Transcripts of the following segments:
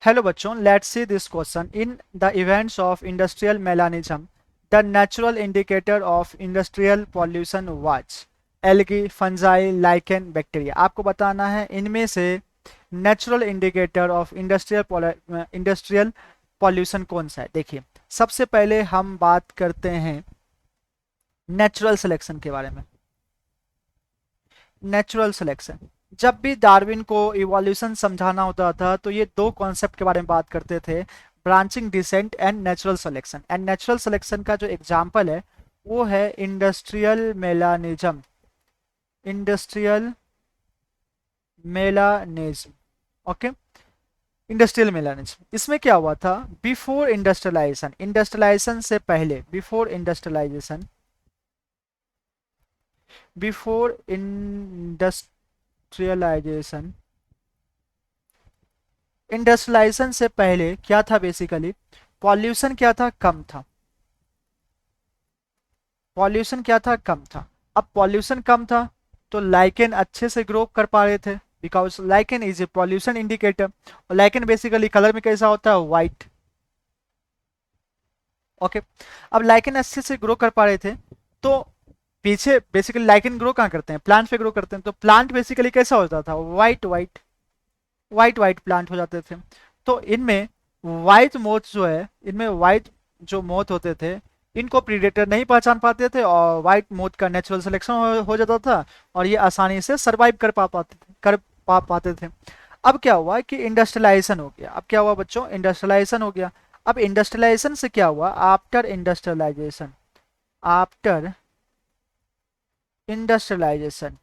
Hello बच्चों, let's see this question. In the events of industrial melanism, the natural indicator of industrial pollution was algae, fungi, lichen, bacteria. आपको बताना है इनमें से natural indicator of industrial pollution कौन सा है। देखिए, सबसे पहले हम बात करते हैं नेचुरल सिलेक्शन के बारे में। नेचुरल सिलेक्शन, जब भी डार्विन को इवोल्यूशन समझाना होता था तो ये दो कॉन्सेप्ट के बारे में बात करते थे, branching descent and natural selection. And natural selection का जो एग्जांपल है वो है industrial melanism. Industrial melanism, okay. Industrial melanism, इसमें क्या हुआ था, बिफोर इंडस्ट्रियलाइजेशन, इंडस्ट्रियलाइजेशन से पहले, before industrialisation, before industrialisation, industrialisation से पहले क्या था, बेसिकली पॉल्यूशन क्या था, कम था। पॉल्यूशन क्या था, कम था। अब पॉल्यूशन कम था तो लाइकेन अच्छे से ग्रो कर पा रहे थे, because lichen is a pollution indicator. और लाइकेन बेसिकली कलर में कैसा होता है, व्हाइट, ओके। अब लाइकेन अच्छे से ग्रो कर पा रहे थे तो पीछे बेसिकली लाइकेन ग्रो कहाँ करते हैं, प्लांट पे ग्रो करते हैं। तो प्लांट बेसिकली कैसा होता था, white white white white plant हो जाते थे। तो इनमें व्हाइट मोथ जो है, इनमें व्हाइट जो मोथ होते थे इनको प्रीडेटर नहीं पहचान पाते थे और व्हाइट मोथ का नेचुरल सिलेक्शन हो जाता था और ये आसानी से सरवाइव कर पाते थे। अब क्या हुआ कि इंडस्ट्रियलाइजेशन हो गया। अब क्या हुआ बच्चों, इंडस्ट्रियलाइजेशन हो गया। अब इंडस्ट्रियलाइजेशन से क्या हुआ, आफ्टर इंडस्ट्रियलाइजेशन, आफ्टर इंडस्ट्रियलाइजेशन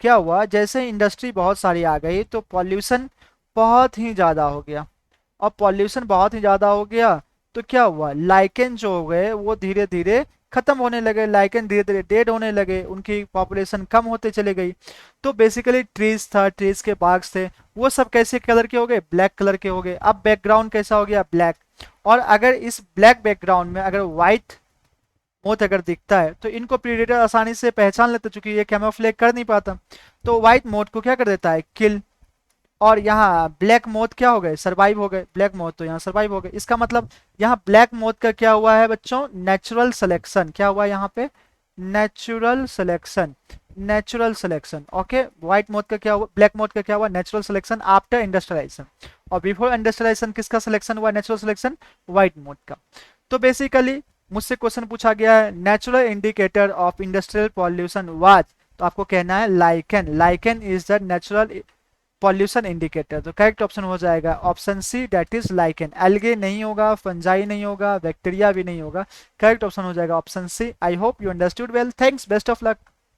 क्या हुआ, जैसे इंडस्ट्री बहुत सारी आ गई तो पॉल्यूशन बहुत ही ज़्यादा हो गया। और पॉल्यूशन बहुत ही ज़्यादा हो गया तो क्या हुआ, लाइकेन जो हो गए वो धीरे धीरे खत्म होने लगे, लाइकेन धीरे धीरे डेड होने लगे, उनकी पॉपुलेशन कम होते चले गई। तो बेसिकली ट्रीज था, ट्रीज के बाग थे, वो सब कैसे कलर के हो गए, ब्लैक कलर के हो गए। अब बैकग्राउंड कैसा हो गया, ब्लैक। और अगर इस ब्लैक बैकग्राउंड में अगर व्हाइट मोथ अगर दिखता है तो इनको प्रीडेटर आसानी से पहचान लेते, चूंकि ये कैमोफ्लेज कर नहीं पाता। तो व्हाइट मोथ को क्या कर देता है, किल। और यहाँ ब्लैक मोथ क्या हो गए, सरवाइव हो गए। ब्लैक मोथ तो यहाँ सरवाइव हो गए। इसका मतलब यहाँ ब्लैक मोथ का क्या हुआ है बच्चों, नेचुरल सिलेक्शन। क्या हुआ यहाँ पे, natural selection, natural selection, okay. White moth का क्या हुआ, ब्लैक मोथ का क्या हुआ, नेचुरल सिलेक्शन आफ्टर इंडस्ट्रियलाइजेशन। और बिफोर इंडस्ट्रियलाइजेशन किसका सिलेक्शन हुआ, नेचुरल सिलेक्शन व्हाइट मोथ का। तो बेसिकली मुझसे क्वेश्चन पूछा गया है, natural indicator of industrial pollution was, तो आपको कहना है lichen. Lichen is the natural pollution indicator. तो करेक्ट ऑप्शन हो जाएगा option C, that is lichen. Algae नहीं होगा, फंजाई नहीं होगा, बैक्टीरिया भी नहीं होगा। करेक्ट ऑप्शन हो जाएगा option C. I hope you understood well. Thanks, best of luck.